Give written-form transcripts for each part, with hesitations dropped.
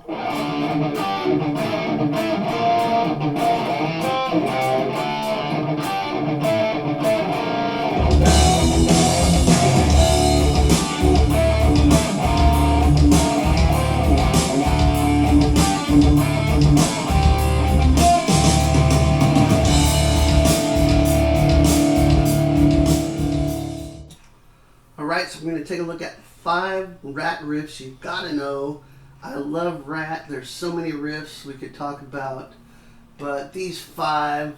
Alright, so we're going to take a look at 5 RATT riffs you've got to know. I love RATT. There's so many riffs we could talk about, but these 5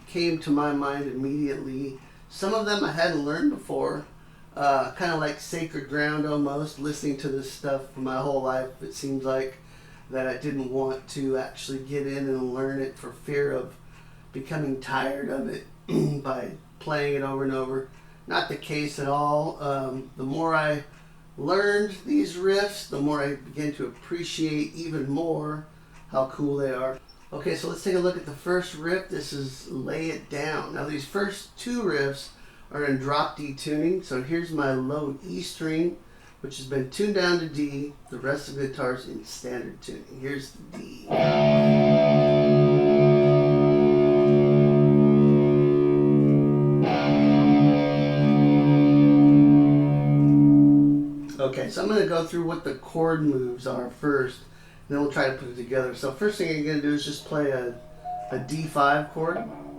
came to my mind immediately. Some of them I hadn't learned before, kind of like sacred ground almost, listening to this stuff for my whole life. It seems like that I didn't want to actually get in and learn it for fear of becoming tired of it by playing it over and over. Not the case at all. The more I learned these riffs, the more I began to appreciate even more how cool they are. Okay, so let's take a look at the first riff. This is Lay It Down. Now these first 2 riffs are in drop D tuning. So here's my low E string, which has been tuned down to D. The rest of the guitar's in standard tuning. Here's the D. Okay, so I'm going to go through what the chord moves are first, and then we'll try to put it together. So first thing I'm going to do is just play a D5 chord,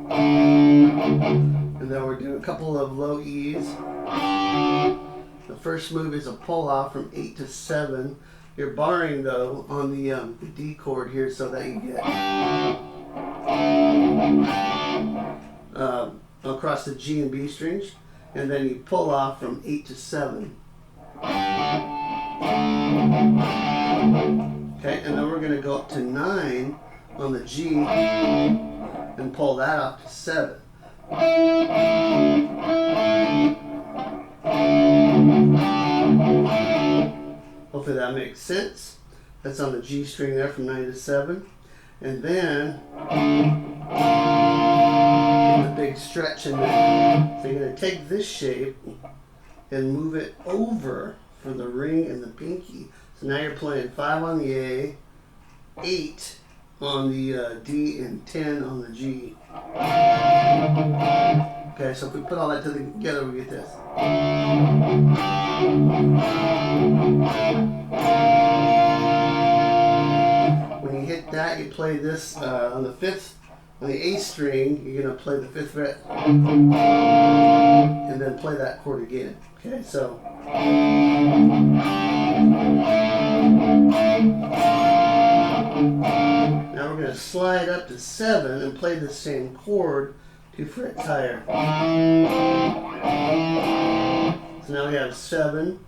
and then we're doing a couple of low E's. The first move is a pull off from 8 to 7. You're barring though on the D chord here so that you get across the G and B strings, and then you pull off from 8 to 7. Okay, and then we're going to go up to 9 on the G and pull that off to 7. Hopefully that makes sense. That's on the G string there from 9 to 7. And then get the big stretch in there. So you're going to take this shape and move it over for the ring and the pinky. So now you're playing 5 on the A, 8 on the D, and 10 on the G. Okay, so if we put all that together, we get this. When you hit that, you play this on the 5th. On the A string, you're going to play the 5th fret and then play that chord again. Okay, so now we're going to slide up to 7 and play the same chord 2 frets higher. So now we have 7,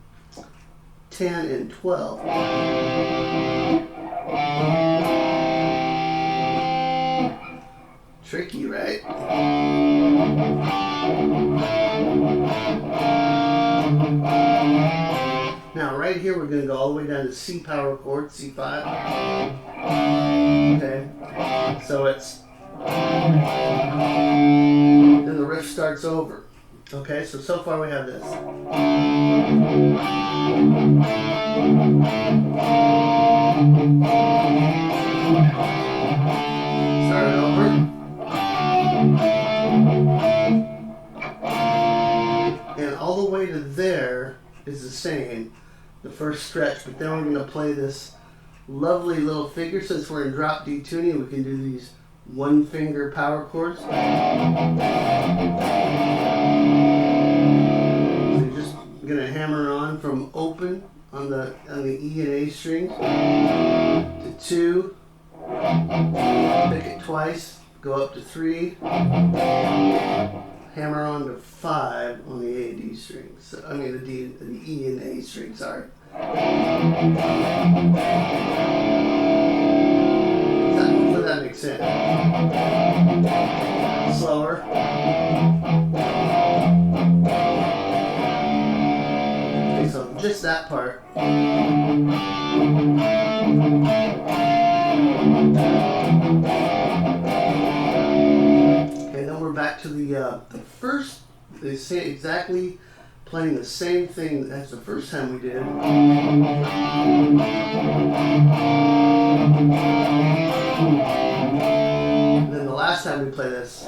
10, and 12. Tricky, right? Now right here we're going to go all the way down to C power chord, C5. Okay, so it's, then the riff starts over. Okay, so far we have this. Start it over. And all the way to there is the same, the first stretch, but then we're going to play this lovely little figure. Since we're in drop D tuning, we can do these 1-finger power chords. So you're just going to hammer on from open on the E and A strings to 2, pick it twice, go up to 3, hammer on to 5 on the A and D strings. So, I mean the E and A strings, sorry. Hopefully that makes sense. Slower. Okay, so just that part. Okay, then we're back to the first. They say exactly playing the same thing as the first time we did. last time we play this.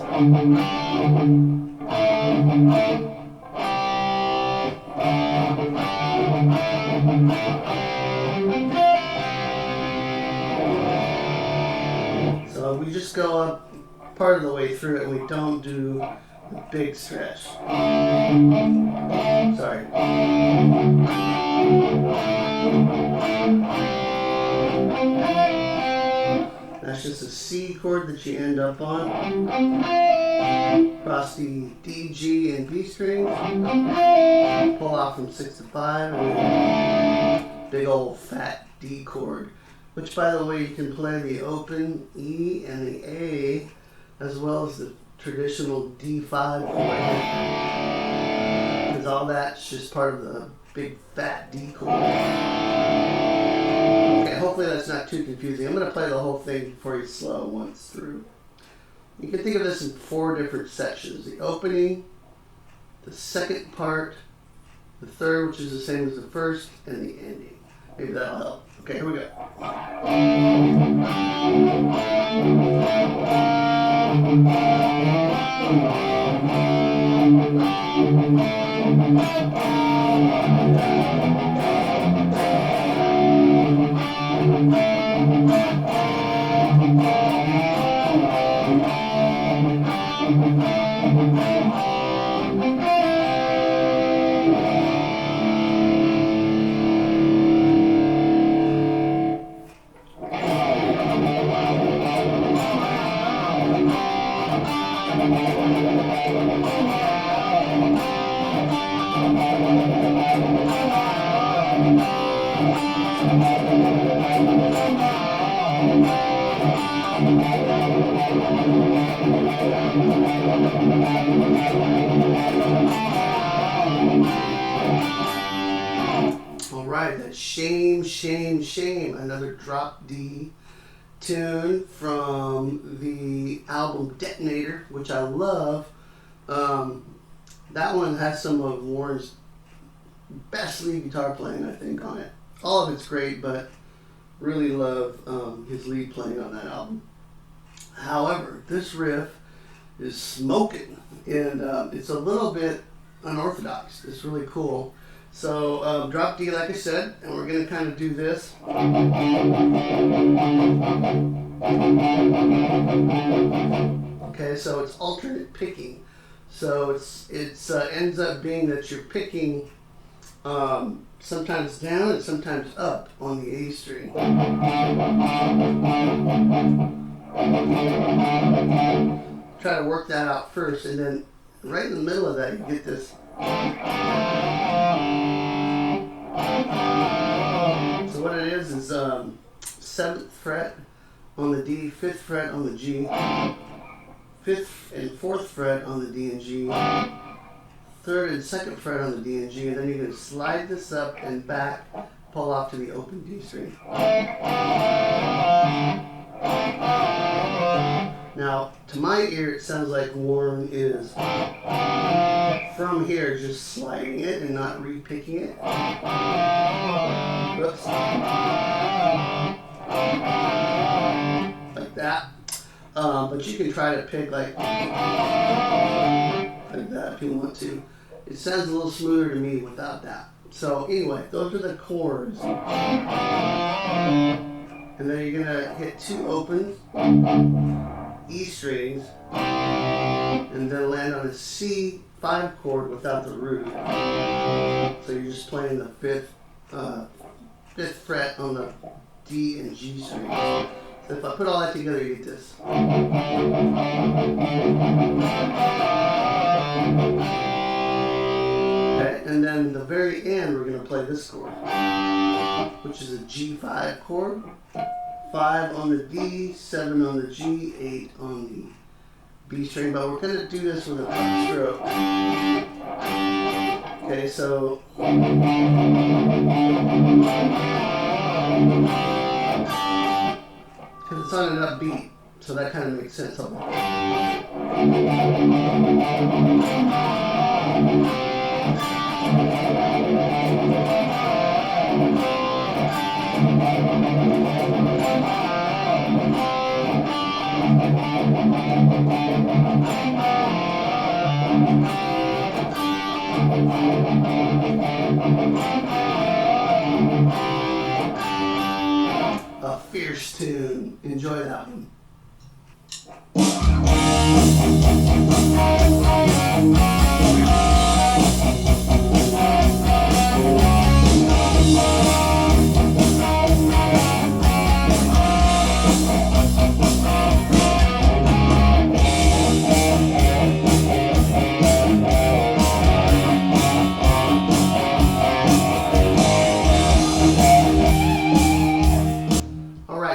So we just go up part of the way through it and we don't do the big stretch. Sorry. That's just a C chord that you end up on. Across the D, G, and B strings. Pull off from 6 to 5. And then big old fat D chord. Which, by the way, you can play the open E and the A as well as the traditional D5 chord. Because all that's just part of the big fat D chord. Okay, hopefully that's not too confusing. I'm going to play the whole thing for you slow once through. You can think of this in 4 different sections. The opening, the second part, the third, which is the same as the first, and the ending. Maybe that'll help. Okay, here we go. Alright, that's Shame, Shame, Shame. Another drop D tune from the album Detonator, which I love. That one has some of Warren's best lead guitar playing, I think, on it. All of it's great, but really love his lead playing on that album. However, this riff is smoking, and it's a little bit unorthodox. It's really cool. So drop D, like I said, and we're going to kind of do this. Okay, so it's alternate picking. So it's ends up being that you're picking sometimes down and sometimes up on the A string. Try to work that out first, and then right in the middle of that you get this. So what it is 7th fret on the D, 5th fret on the G, 5th and 4th fret on the D and G, 3rd and 2nd fret on the D and G, and then you can slide this up and back, pull off to the open D string. Now, to my ear, it sounds like Warren is from here just sliding it and not re-picking it. Whoops. Like that. But you can try to pick like that if you want to. It sounds a little smoother to me without that. So anyway, those are the chords. And then you're going to hit 2 opens, E strings, and then land on a C5 chord without the root. So you're just playing the 5th fret on the D and G strings. So if I put all that together, you get this. Okay, and then the very end, we're going to play this chord, which is a G5 chord. 5 on the D, 7 on the G, 8 on the B string, but we're going to do this with a flat stroke. Okay, so because it's on an upbeat, so that kind of makes sense. A fierce tune. Enjoy that one.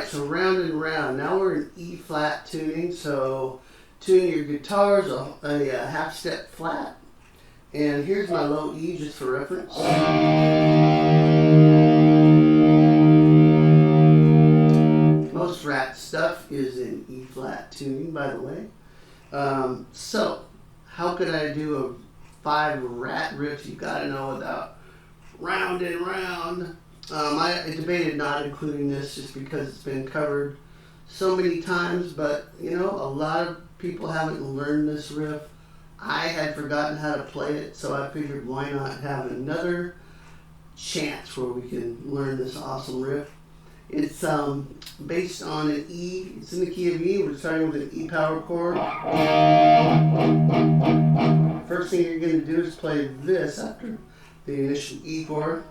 So round and round. Now we're in E flat tuning. So tune your guitars a half step flat. And here's my low E just for reference. Most RATT stuff is in E flat tuning, by the way. So how could I do a 5 RATT riffs you gotta know without round and round? I debated not including this just because it's been covered so many times, but you know, a lot of people haven't learned this riff. I had forgotten how to play it, so I figured why not have another chance where we can learn this awesome riff. It's based on an E. It's in the key of E. We're starting with an E power chord. First thing you're going to do is play this after the initial E chord.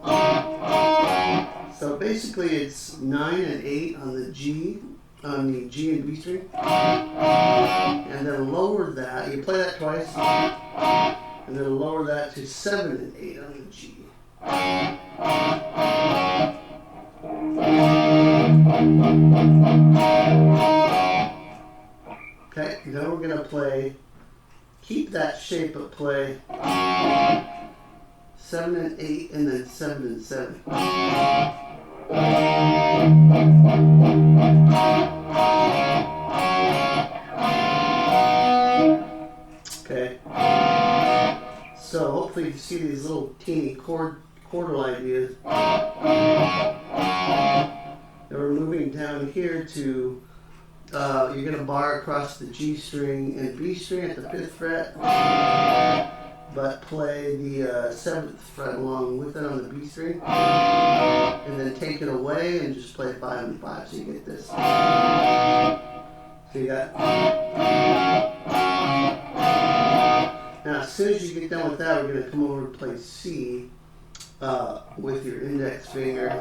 So basically it's 9 and 8 on the G and B string. And then lower that, you play that twice, and then lower that to 7 and 8 on the G. Okay, then we're going to play, keep that shape but play 7 and 8 and then 7 and 7. Okay, so hopefully you can see these little teeny chordal ideas. And we're moving down here to, you're going to bar across the G string and B string at the 5th fret, but play the 7th fret along with it on the B string, and then take it away and just play 5 and 5, so you get this. So you got. Now as soon as you get done with that, we're going to come over and play C with your index finger.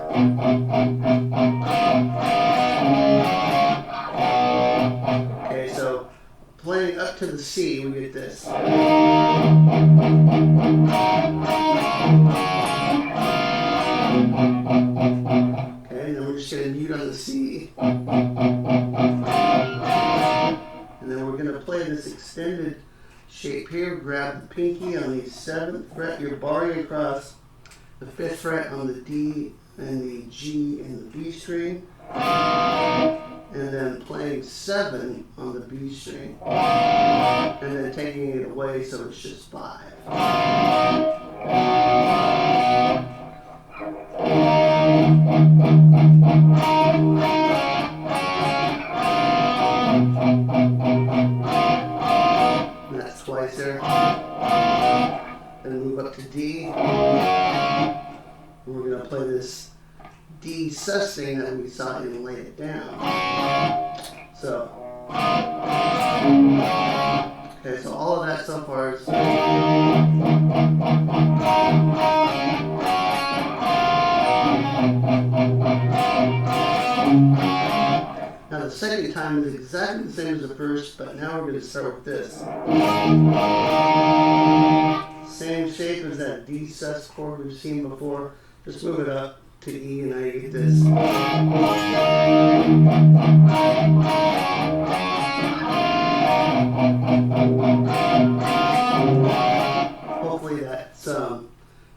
Okay, so playing up to the C, we get this. Okay, and then we're just going to mute on the C. And then we're going to play this extended shape here. Grab the pinky on the 7th fret. You're barring across the 5th fret on the D and the G and the B string. And then playing 7 on the B string, and then taking it away so it's just 5. And that's twice there. Then move up to D. And we're going to play this D sustain that we saw and lay it down. So, okay, so all of that so far is. Now the second time is exactly the same as the first, but now we're going to start with this. Same shape as that D sus chord we've seen before. Just move it up to E, and now you get this. Hopefully that's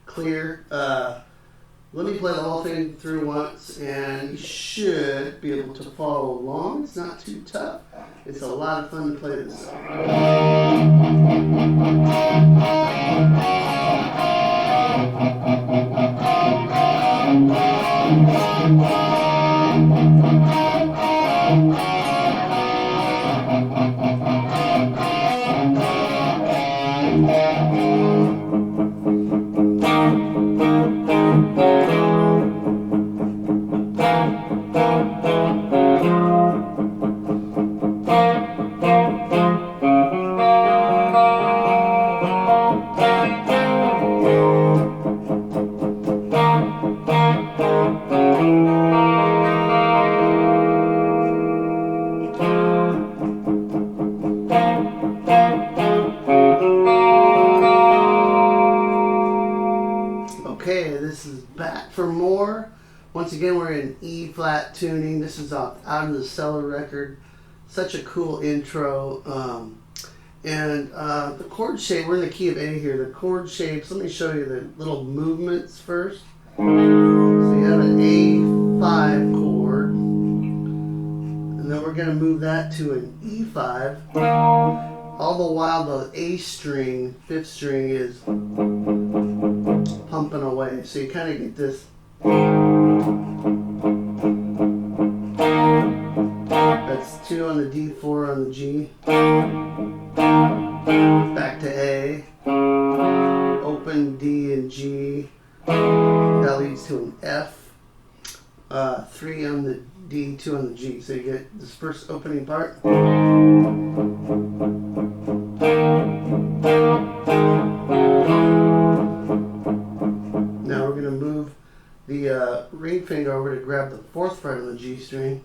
clear. Let me play the whole thing through once, and you should be able to follow along. It's not too tough. It's a lot of fun to play this. Okay, this is back for more. Once again, we're in E flat tuning. This is Out of the Cellar record. Such a cool intro. The chord shape, we're in the key of A here. The chord shapes, let me show you the little movements first. So you have an A5 chord, and then we're going to move that to an E5. All the while the A string, fifth string, is pumping away. So you kind of get this. That's 2 on the D, 4 on the G. Back to A. Open D and G. That leads to an F. 3 on the D, 2 on the G. So you get this first opening part. Now we're going to move the ring finger over to grab the 4th fret on the G string.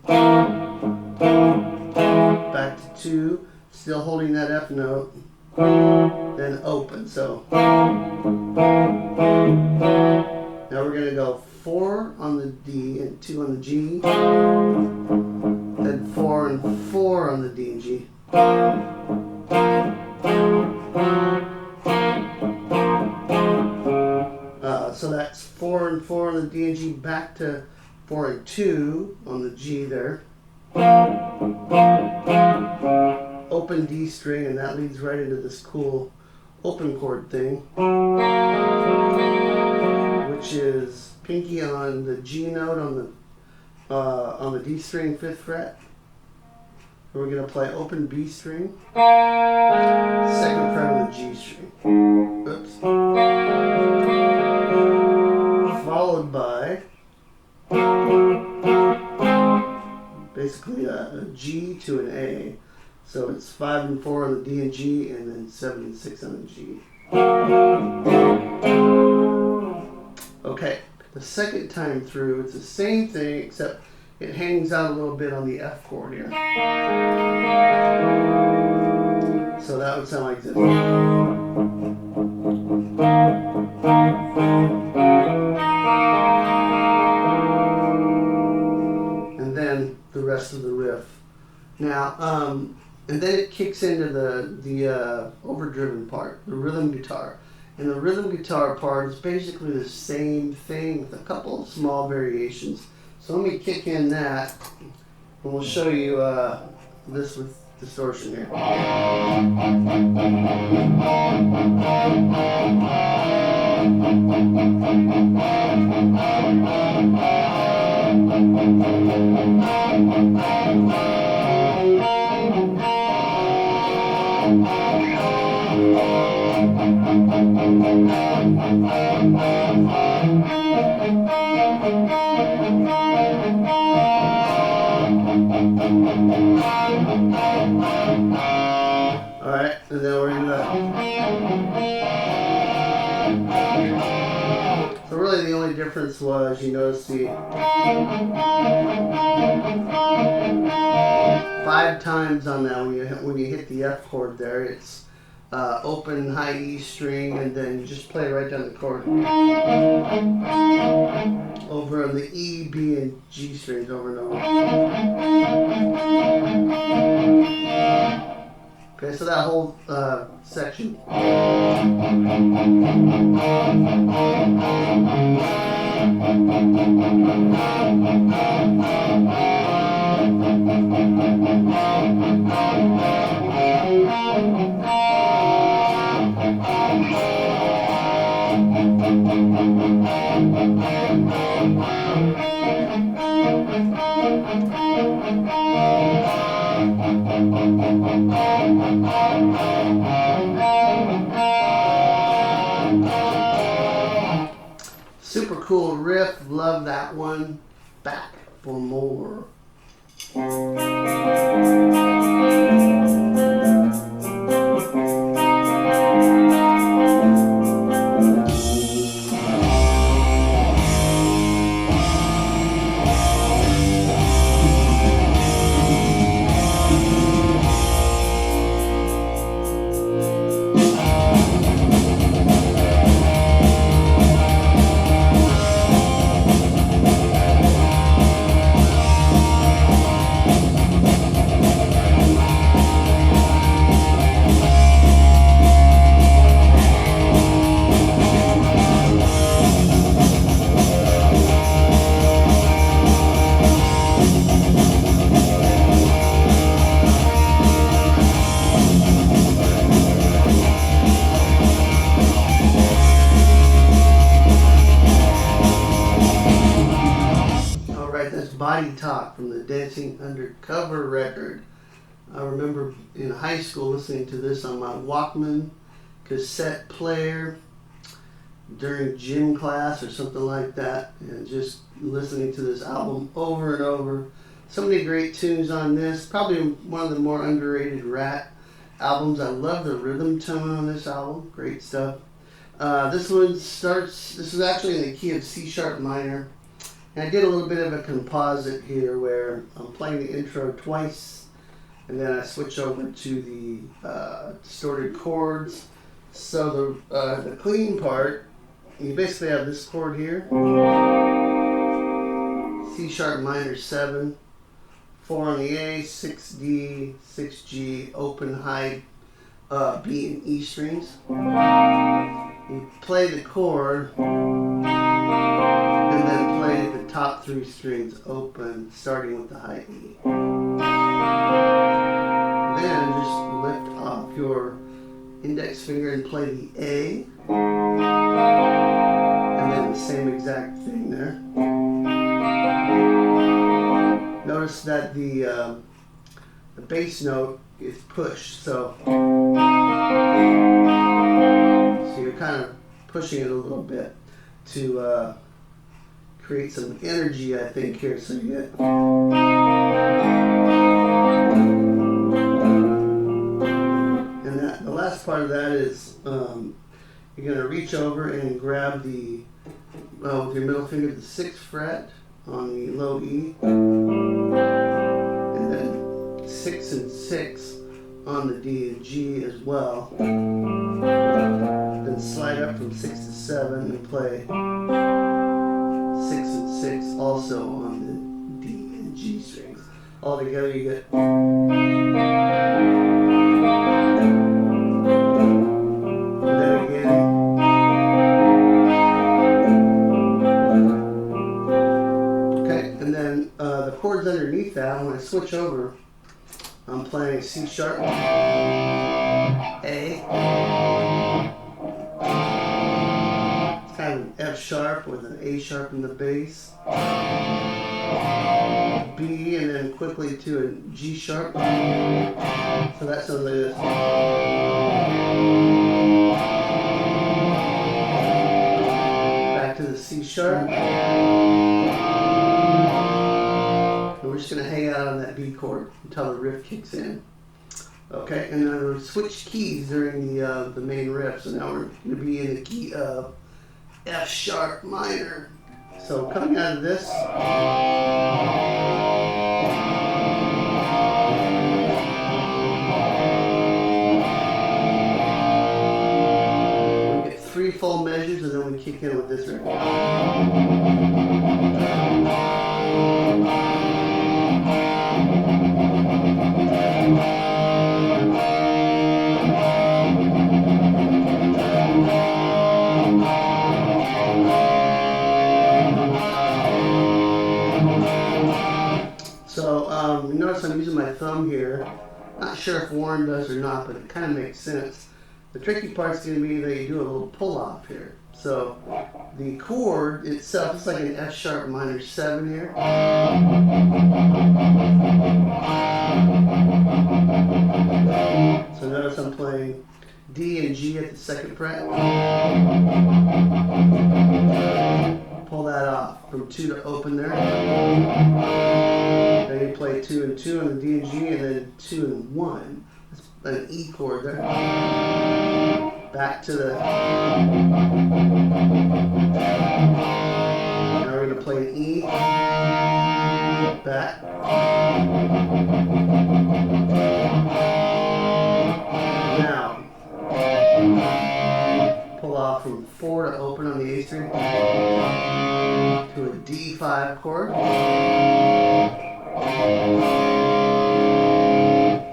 Back to 2, still holding that F note. Then open. So now we're going to go 4 on the D and 2 on the G. Then 4 and 4 on the D and G. So that's 4 and 4 on the D and G, back to 4 and 2 on the G there. Open D string, and that leads right into this cool open chord thing, which is pinky on the G note on the D string, 5th fret. We're going to play open B string, 2nd fret on the G string. Oops. Followed by basically a G to an A. So it's 5 and 4 on the D and G, and then 7 and 6 on the G. Okay, the second time through, it's the same thing, except it hangs out a little bit on the F chord here. So that would sound like this. And then the rest of the riff. Now, and then it kicks into the overdriven part, the rhythm guitar. And the rhythm guitar part is basically the same thing with a couple of small variations. So let me kick in that, and we'll show you this with distortion here. Alright, and then we're in the... So really the only difference was, you notice the 5 times on that when you hit the F chord there, it's open high E string, and then you just play right down the chord over on the E, B, and G strings over and over. Okay, so that whole section. Super cool riff, love that one. Back. for more. Body Talk from the Dancing Undercover record. I remember in high school listening to this on my Walkman cassette player during gym class or something like that, and just listening to this album over and over. So many great tunes on this. Probably one of the more underrated RATT albums. I love the rhythm tone on this album. Great stuff. This is actually in the key of C sharp minor. And I did a little bit of a composite here where I'm playing the intro twice and then I switch over to the distorted chords. So the clean part, you basically have this chord here, C sharp minor 7, 4 on the A, 6D, 6G, open high B and E strings. You play the chord and then play the top 3 strings open, starting with the high E. Then just lift off your index finger and play the A, and then the same exact thing there. Notice that the bass note is pushed, so you're kind of pushing it a little bit to create some energy, I think, here. So you get, and the last part of that is you're going to reach over and grab with your middle finger the 6th fret on the low E, and then 6 and 6 on the D and G as well. Then slide up from 6 to 7 and play 6 and 6 also on the D and G strings. All together you get. And then again. Okay, and then the chords underneath that, when I switch over, I'm playing C sharp, A, it's kind of an F sharp with an A sharp in the bass, B, and then quickly to a G sharp. So that sounds like this. Back to the C sharp. We're just going to hang out on that B chord until the riff kicks in. Okay, and then we'll switch keys during the main riff. So now we're going to be in the key of F sharp minor. So coming out of this, we get 3 full measures, and then we kick in with this riff. So you notice I'm using my thumb here. Not sure if Warren does or not, but it kind of makes sense. The tricky part's going to be that you do a little pull off here. So the chord itself is like an F sharp minor 7 here. So notice I'm playing D and G at the 2nd fret. Pull that off from 2 to open there. Then you play 2 and 2 on the D and G, and then 2 and 1. That's an E chord there. Back to the. Now we're going to play an E. Back. Now, pull off from 4 to open on the A string to a D5 chord.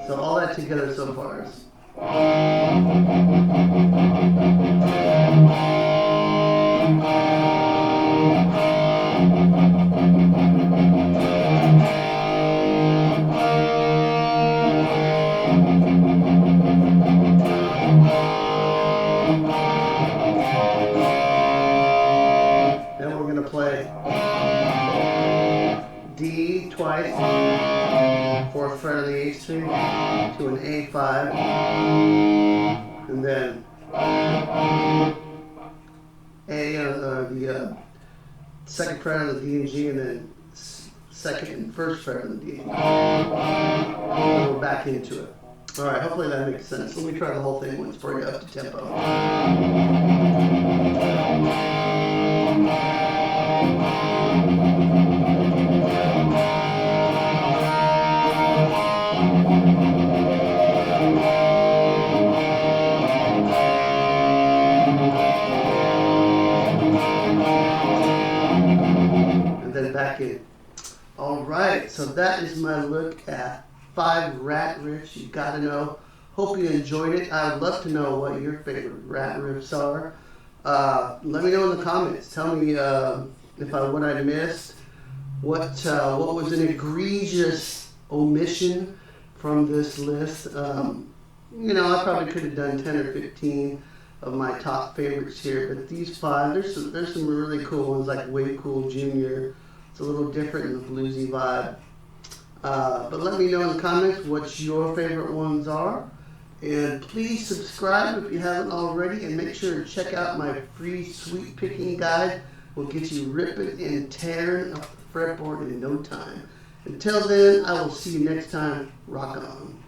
So all that together so far is. Then we're going to play D twice, 4th fret of the A string to an A5, and then A on the 2nd fret of the D and G, and then 2nd and 1st fret of the D. And we're back into it. All right, hopefully that makes sense. Let me try the whole thing once before you up to tempo. And then back in. All right, so that is my look at 5 RATT riffs you gotta know. Hope you enjoyed it. I'd love to know what your favorite RATT riffs are. Let me know in the comments. Tell me what I missed. What was an egregious omission from this list? You know, I probably could have done 10 or 15 of my top favorites here, but these 5, there's some really cool ones like Way Cool Jr. It's a little different in the bluesy vibe. But let me know in the comments what your favorite ones are. And please subscribe if you haven't already, and make sure to check out my free sweep picking guide. Will get you ripping and tearing up the fretboard in no time. Until then, I will see you next time. Rock on.